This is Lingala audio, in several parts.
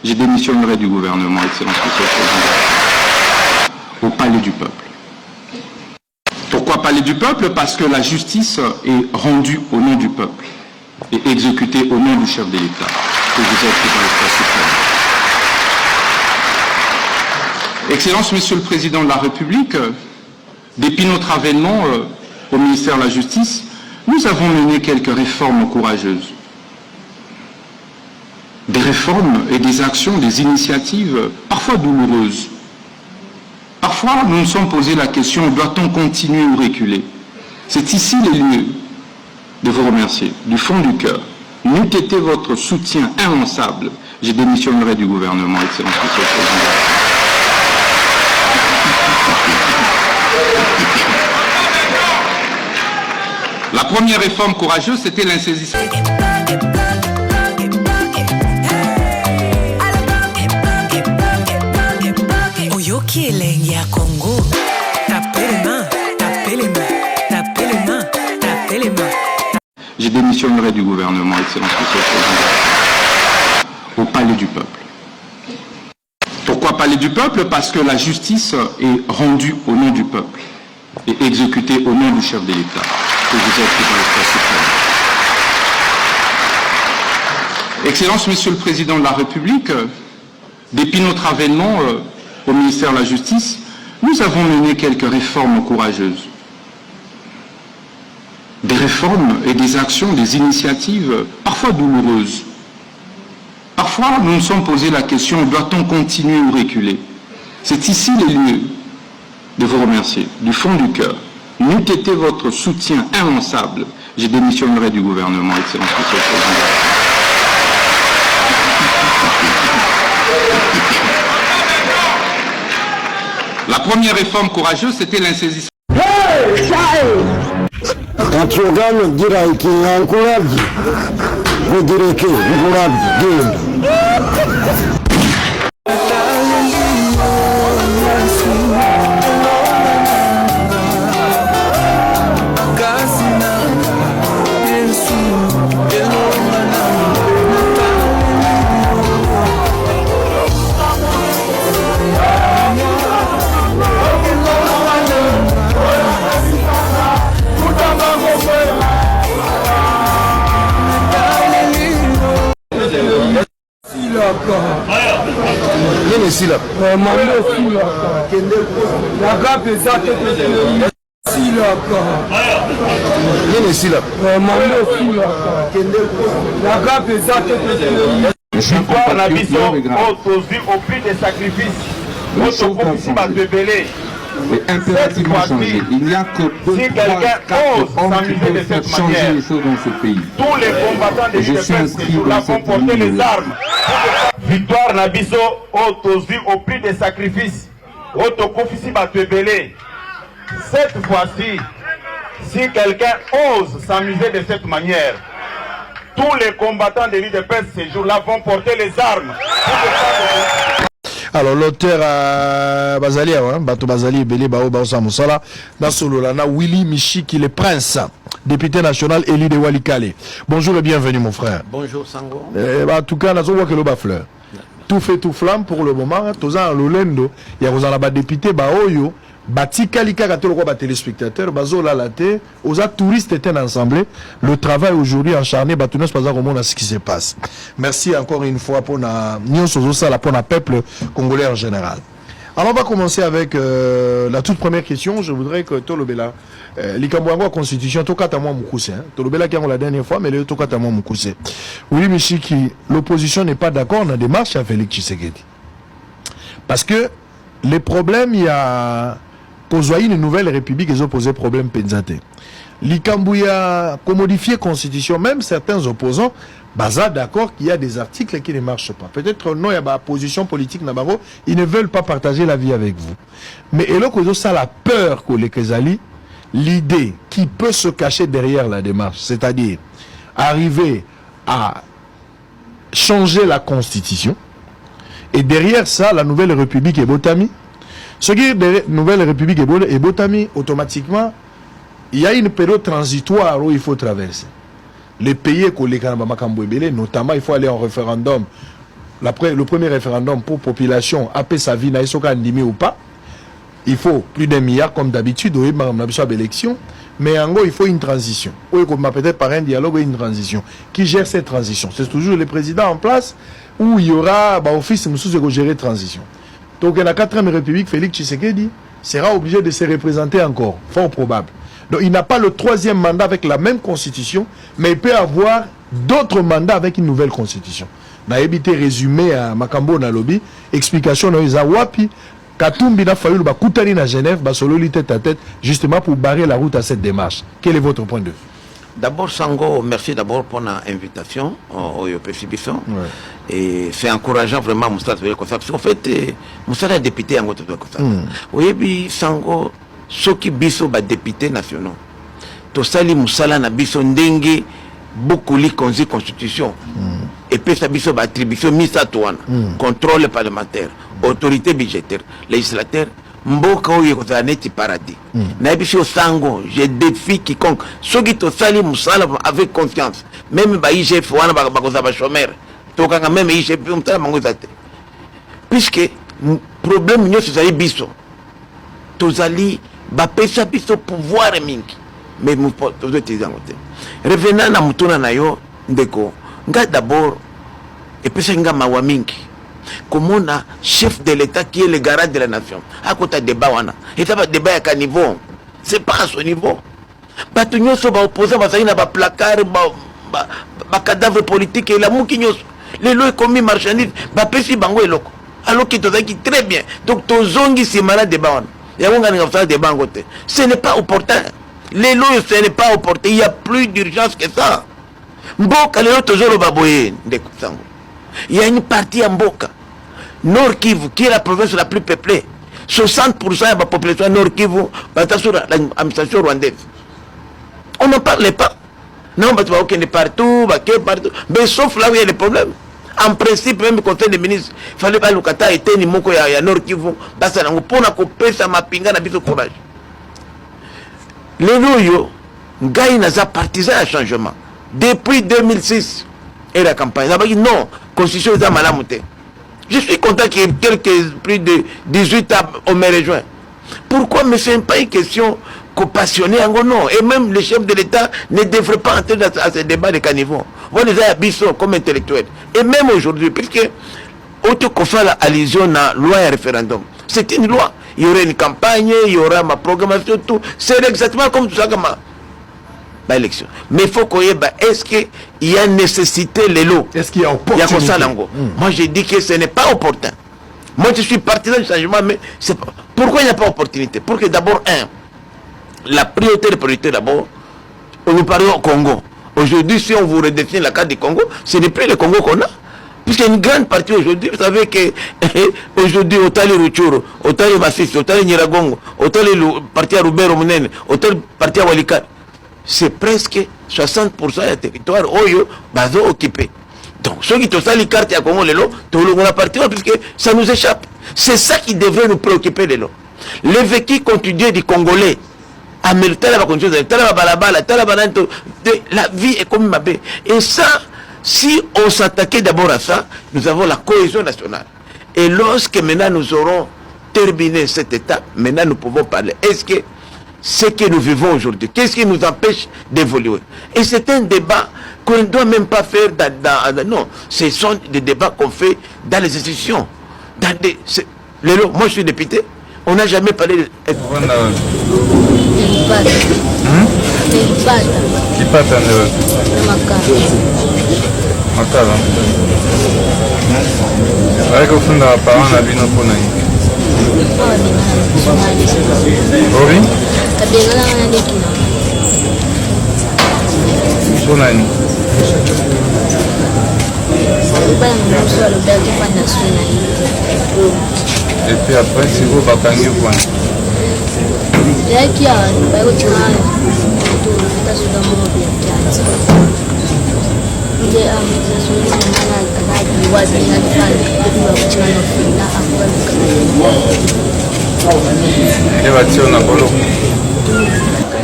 je démissionnerai du gouvernement, Excellence Monsieur le Président, au palais du peuple. Pourquoi palais du peuple? Parce que la justice est rendue au nom du peuple et exécutée au nom du chef de l'État, que vous êtes dans l'État suprême. Excellence Monsieur le Président de la République, depuis notre avènement au ministère de la Justice, nous avons mené quelques réformes courageuses. Des réformes et des actions, des initiatives parfois douloureuses. Parfois, nous nous sommes posé la question, doit-on continuer ou reculer? C'est ici les lieux de vous remercier, du fond du cœur. N'eût été votre soutien immanquable, je démissionnerai du gouvernement, Excellence Monsieur le Président. La première réforme courageuse, c'était l'insaisissement. Je démissionnerai du gouvernement, Excellence Monsieur le Président, au palais du peuple. Pourquoi palais du peuple? Parce que la justice est rendue au nom du peuple et exécutée au nom du chef de l'État, que vous êtes dans l'État suprême. Excellence Monsieur le Président de la République, depuis notre avènement au ministère de la Justice, nous avons mené quelques réformes courageuses. Des réformes et des actions, des initiatives parfois douloureuses. Parfois, nous nous sommes posé la question, doit-on continuer ou reculer? C'est ici les lieux de vous remercier, du fond du cœur. N'eût été votre soutien immanquable, je démissionnerai du gouvernement, Excellence Monsieur le Président. La première réforme courageuse, c'était l'insaisissement. Quand tu regardes, dire qu'il y a un courage, vous direz que vous l'avez. Victoire na biso autosi au prix des sacrifices. Notre prophétie va révéler. est impérativement changé. Il n'y a que peu de 4 hommes qui peuvent faire changer les choses dans ce pays. Tous les combattants de je suis inscrit dans vont porter les armes. Victoire na biso autosi au prix des sacrifices. Notre prophétie va révéler. Cette fois-ci, si quelqu'un ose s'amuser de cette manière, tous les combattants de l'UDPS ces jours-là vont porter les armes. Alors l'auteur Bazali, Bato Bazali, Belé Bao Baosa Moussala, dans Sololana, Willy Michiki, le prince, député national élu de Walikale. Bonjour et bienvenue mon frère. Bonjour Sango. En tout cas, nous avons que l'eau fleur. Tout fait tout flamme pour le moment. Tous en Lolendo, il y a un député Baoyo. Bati Kalika Katolo ba téléspectateurs, bazo la laté, aux touristes étaient ensemble. Le travail aujourd'hui acharné, Batounos pas au monde à ce qui se passe. Merci encore une fois pour la peuple congolais en général. Alors on va commencer avec la toute première question. Je voudrais que Tolobela, l'Ikambouango constitution, Tokatamwa Moukousse, Tolobela qui a la dernière fois, mais le Tokatamwa Moukousse. Oui, Michiki, l'opposition n'est pas d'accord dans la démarche à Félix Tshisekedi. Parce que les problèmes, il y a une nouvelle république, ils ont posé problème Penzate. L'Ikambouya, qu'on modifie la constitution, même certains opposants, baza d'accord qu'il y a des articles qui ne marchent pas. Peut-être non, il y a une position politique, ils ne veulent pas partager la vie avec vous. Mais et là, ça la peur que les Kezali, l'idée qui peut se cacher derrière la démarche, c'est-à-dire arriver à changer la constitution, et derrière ça, la nouvelle république est Botami. Ce qui est la nouvelle république est Botami, automatiquement, il y a une période transitoire où il faut traverser. Les pays, notamment, il faut aller en référendum le premier référendum pour population, après sa vie, n'a pas andimé ou pas. Il faut plus d'1 milliard comme d'habitude, oui, on a besoin d'élection. Mais en gros, il faut une transition. Oui, comme peut-être par un dialogue, une transition. Qui gère cette transition? C'est toujours le président en place où il y aura office de gérer transition. Donc, la 4e République, Félix Tshisekedi sera obligé de se représenter encore, fort probable. Donc, il n'a pas le 3e mandat avec la même constitution, mais il peut avoir d'autres mandats avec une nouvelle constitution. On a évité résumé à Makambo Nalobi, explication dans les Awapi. Katumbi n'a fallu le à Genève, Basololi tête à tête, justement pour barrer la route à cette démarche. Quel est votre point de vue? D'abord, Sango, merci d'abord pour l'invitation au Pesibisson. Et c'est encourageant vraiment Moussa de comme ça. Parce qu'en fait, Moussa est député en Côte d'Ivoire. Oui, Sango, ceux qui biso ba députés nationaux. Tout ça, les Moussa na biso ndenge beaucoup li constitution. Et puis ça biso ba attribution mise à toi, contrôle parlementaire, autorité budgétaire, législateur. Mboka oyo kozala neti paradis. Na biso Sango, je défie quiconque. Ceux qui to sali musala avec confiance. Même ba IGF wana ba kozaba chômeur. To kanga même IGF mutala mango zate. Puisque problème nyo c'est biso. Tozali ba pesa biso pouvoir mingi. Mais nous tozo tizangote. Revenant na mutuna na yo ndeko. Nga d'abord et puis nga mawa mingi. Comme on a chef de l'État qui est le garant de la nation. À côté de débat, et ça va débat à quel niveau? C'est pas à ce niveau. Batunyo so ba opposant ba saina ba placard ba cadavre politique et la moukinyo. Les lois commis marchandise ba pesi bango eloko. Alors que tozaki très bien. Donc tozongi si malade débat. Ya wonga nga fa débat ngote. Ce n'est pas opportun. Les lois ce n'est pas opportun. Il y a plus d'urgence que ça. Mboka les autres zolo baboye ndeko sango. Il y a une partie en Mboka, Nord Kivu, qui est la province la plus peuplée. 60% de la population Nord Kivu est sur l'administration rwandaise. On n'en parlait pas. Non, on est partout, mais sauf là où il y a des problèmes. En principe, même le conseil des ministres, il fallait pas l'Ukata et Teni Moko ya Nord Kivu, pour na couper sa mapinga na biso courage. Les loyaux, Gaï n'a pas partisan à changement. Depuis 2006, et la campagne, ça va dire non, constitution est à Malamouté. Je suis content qu'il y ait plus de 18 ans on me rejoint. Pourquoi? Mais ce n'est pas une question passionnée, non. Et même le chef de l'État ne devrait pas entrer dans ce débat de caniveau. Vous les avez comme intellectuels. Et même aujourd'hui, puisque autre qu'on fait allusion à la loi et référendum, c'est une loi. Il y aura une campagne, il y aura ma programmation, tout. C'est exactement comme tout ça. Élection. Mais il faut qu'on y ait, est-ce qu'il y a nécessité les lots? Est-ce qu'il y a opportunité? Moi, j'ai dit que ce n'est pas opportun. Moi, je suis partisan du changement, mais c'est pas... Pourquoi il n'y a pas opportunité? Pour que d'abord, la priorité d'abord, nous parlons au Congo. Aujourd'hui, si on vous redéfinit la carte du Congo, ce n'est plus le Congo qu'on a. Puisqu'il y a une grande partie aujourd'hui, vous savez que aujourd'hui, autant les Ruchuru, autant les Massis, autant les Niragongo, autant les partis à Roubert Munene, autant les partis à Walikar, c'est presque 60% du territoire oyo bazo occupé. Donc ceux qui ont ça les cartes à Congo les lots, on a parti puisque ça nous échappe. C'est ça qui devrait nous préoccuper les lots. Le vécu continué du Congolais, la vie est comme ma baie. Et ça, si on s'attaquait d'abord à ça, nous avons la cohésion nationale. Et lorsque maintenant nous aurons terminé cet état, maintenant nous pouvons parler. Est-ce que ce que nous vivons aujourd'hui, qu'est-ce qui nous empêche d'évoluer? Et c'est un débat qu'on ne doit même pas faire non, ce sont des débats qu'on fait dans les institutions. Moi je suis député, on n'a jamais parlé de... Et puis après, si vous battez au point.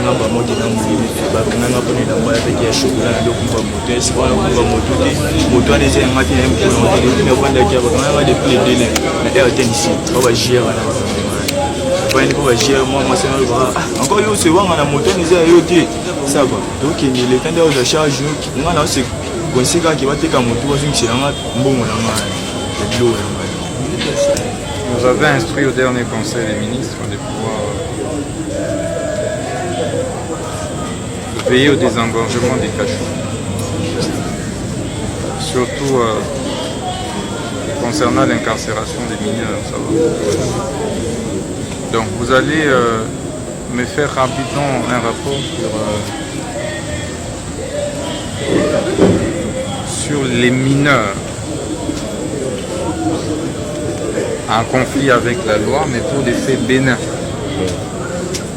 Ngamba modi na mfili babenganga mpona elamba ya peke ya chokola na lokumba moto esi wana lokumba moto te moto wana eza yanga te na ye mokolo telefone avandaki ya bakanganga depuis le délai na airten ici po bagere wana bayani po bagere mwa mwasi na lobaka encore yo osewanga na moto wana eza ya yo te saba tokende leka nde oza charge nga na ose konse kaka bateka moto bazongiselanga mbongo na nga ya biloko ya ngai. Vous avez instruit au dernier conseil des ministres de pouvoir veiller au désengorgement des cachots. Surtout concernant l'incarcération des mineurs. Ça va. Donc vous allez me faire rapidement un rapport sur les mineurs en conflit avec la loi, mais pour des faits bénins.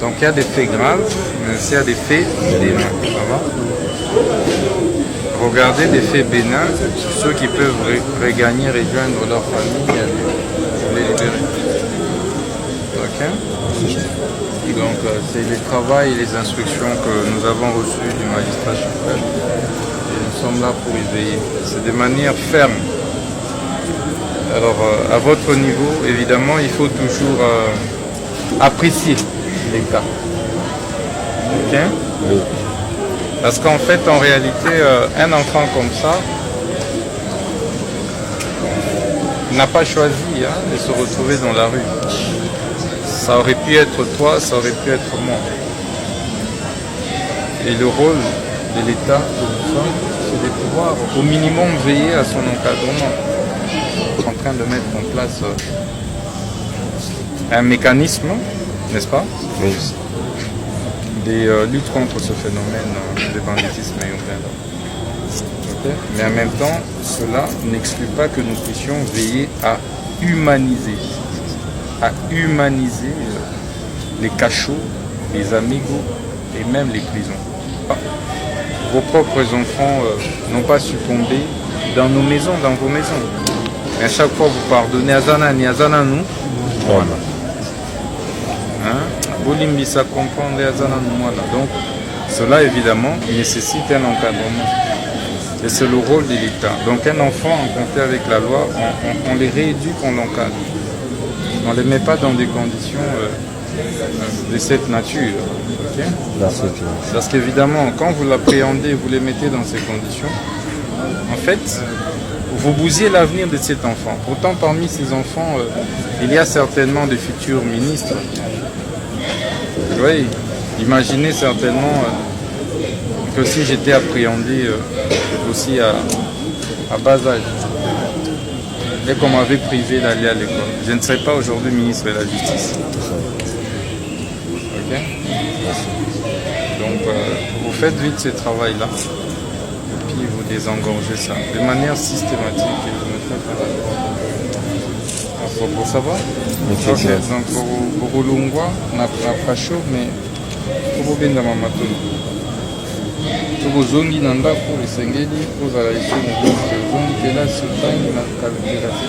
Donc il y a des faits graves, mais aussi il y a des faits bénins. Ça va? Regardez des faits bénins, ceux qui peuvent regagner, rejoindre leur famille, vous les libérer. Ok? Donc c'est le travail et les instructions que nous avons reçues du magistrat suprême. Et nous sommes là pour y veiller. C'est de manière ferme. Alors, à votre niveau, évidemment, il faut toujours apprécier les cas. Ok? Oui. Parce qu'en fait, en réalité, un enfant comme ça n'a pas choisi de se retrouver dans la rue. Ça aurait pu être toi, ça aurait pu être moi. Et le rôle de l'État que nous sommes, c'est de pouvoir au minimum veiller à son encadrement. En train de mettre en place un mécanisme, n'est-ce pas? Oui. Des luttes contre ce phénomène de banditisme urbain. Okay. Mais en même temps, cela n'exclut pas que nous puissions veiller à humaniser les cachots, les amigos et même les prisons. Vos propres enfants n'ont pas succombé dans nos maisons, dans vos maisons. Mais à chaque fois vous pardonnez Azanani, Azananou. Voilà. Bolimbisa comprendre Azananou. Voilà. Donc cela évidemment nécessite un encadrement. Et c'est le rôle de l'État. Donc un enfant en conflit avec la loi, on les rééduque, on l'encadre. On ne les met pas dans des conditions de cette nature. Okay? Parce qu'évidemment, quand vous l'appréhendez, vous les mettez dans ces conditions, en fait, vous bousillez l'avenir de cet enfant. Pourtant, parmi ces enfants, il y a certainement des futurs ministres. Oui, imaginez certainement que si j'étais appréhendé aussi à bas âge, et qu'on m'avait privé d'aller à l'école, je ne serais pas aujourd'hui ministre de la Justice. Ok? Donc, vous faites vite ce travail-là, et puis vous désengorgez ça de manière systématique. Et vous me faites pour savoir. Okay. Donc, pour Lungwa, on a pas chaud, mais pour bien dans ma maton. Tozongi na ndako esengeli kozala lisumu tozongi kelasi otangi na kelasi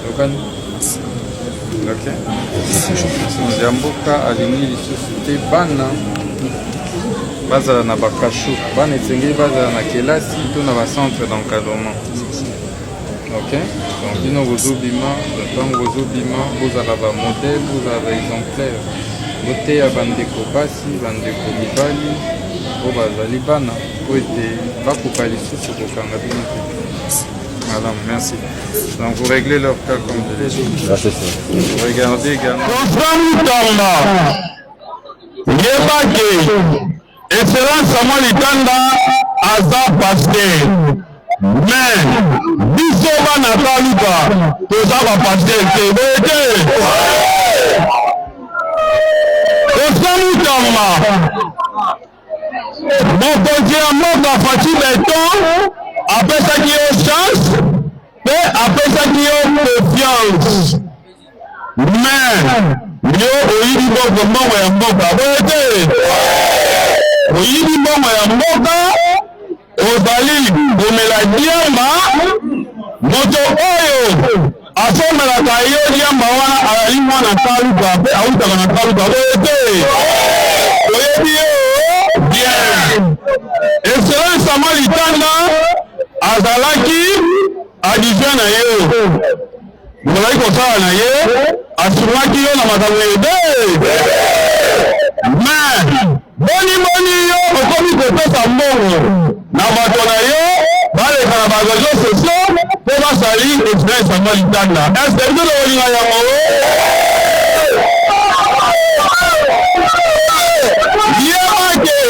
okani ok ya mboka alingi lisusu te bana bazala na bakasho bana esengeli bazala na kelasi to na bacentre d'encadrement ok donc bino bozobima ntango bozobima bozala bamodele bozala baexemplaire boteya bandeko basi bandeko mibali po bazali bana po ete bakoka lisusu kokanga bino te. Madame, merci. Donc vous réglez leur cas comme je l'ai dit. Vous regardez également. Excellence Samuel Itanda aza pasteur. Mais biso bana kaluka toza ba pasteur te bete. Osamutama. Mokonzi ya mboka Faci Beton apesaki yo chance pe apesaki yo confiance. Mais yo oyibi mbongo ya mboka bete. Oyibi mbongo ya mboka ozali komela diamba moto oyo asomelaka yo diamba wana azali mwana kaluka pe awutaka na kaluka bete. Oyebi yo bien. Excellence Samuel Itanda azalaki adjoint na ye. Mozalaki kosala na ye asungaki yo na makambo ebe. Mais boni yo okomi kopesa mbongo na bato na yo baleka na bareseaux sociaux mpo basali excellence Samuel Itanda. Est-ce que biso tokolinga yango? Yemake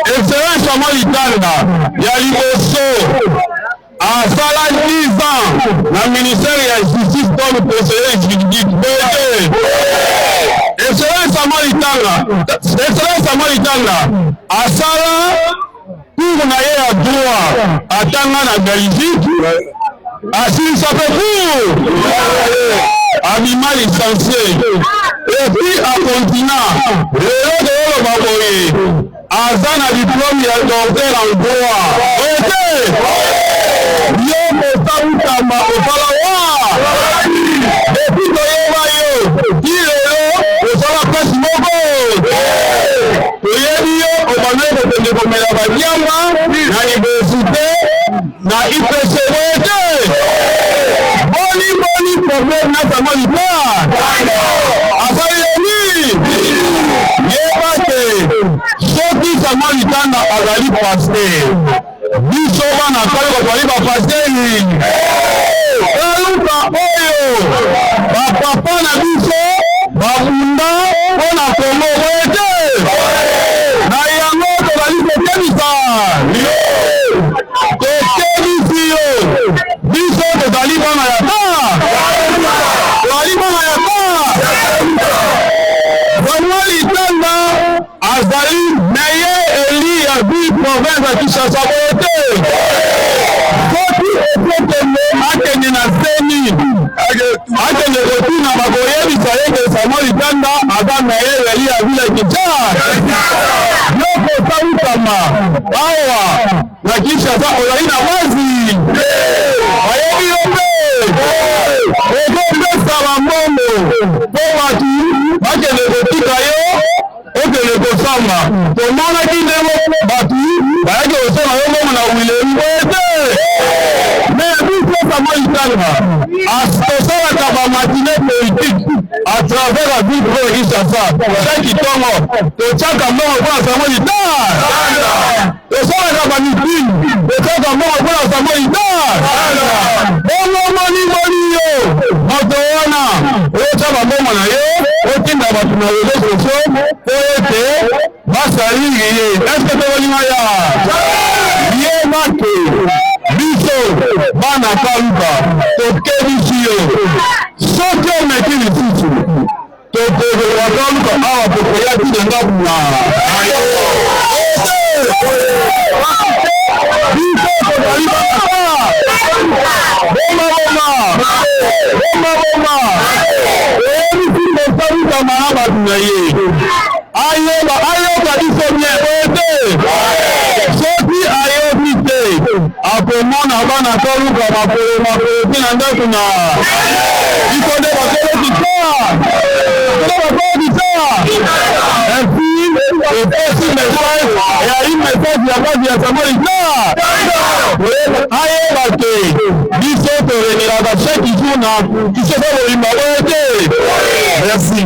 excellence Samuel Itanda ya liboso asala 10 ans na ministère ya justice comme conseiller juridique. Excellence Samuel Itanda asala cours na ye ya droit atanga na Belgique asilisa pe cours abima licencié et puis à continent lelo toyoloba boye aza na diplôme ya docteur en droit. Yo mosautama osala wa depuis toyeba yo ti lelo osala place moko toyebi yo obandeli kokende komela banyama na université na IPC wete boni problème na Samuel Itanda asaleli yeba te soki Samuel Itanda azali pasteur biso bana kali bazali bapasteri eluka oyo bapapa na biso babunda mpo na Kongo wete na yango tozali kokebisa yo biso tozali bana ya Samuel Itanda azali meilleur élu ya ville province ya Kinshasa bote soki ekokende akende na seni akende kotuna bakoyebisa yeke Samuel Itanda aza meilleur élu ya ville ya Kinshasa yoko sautama awa na Kinshasa ozali na wazi bayebi yo mpe ekomesa bambongo mpo bato bakende kotika yo okende kosamba tomonaki ndenge bato bayaki kosala yo mbongo na wilemi ete mais biso Samuel Itanda tosalaka bamatine politique à travers la ville pro Kinshasa chaque ntongo totiaka mbongo mpona Samuel Itanda tosalaka bamiting totiaka mbongo mpona Samuel Itanda bongo moni yo moto wana oyotya bambongo na yo otinda bato na réseaux sociaux po ete basalili ye. Est-ce que tokolinga ya yebake biso bana kaluka tokebisi yo soki omeki lisusu tokozela kaluka awa tokoya tinanga kuna biso tozali bana bomba oyebisi mosaluka maa bato na ye ayoka biso bien ete soki ayobi te akomona bana toluka makolo tina ndako na biso nde bakolokisa ainsi epesi message eyali message ya basi ya Samuel Itanda ayeba te biso torenelaka chaque jour na biso bolimba oyo te. Merci.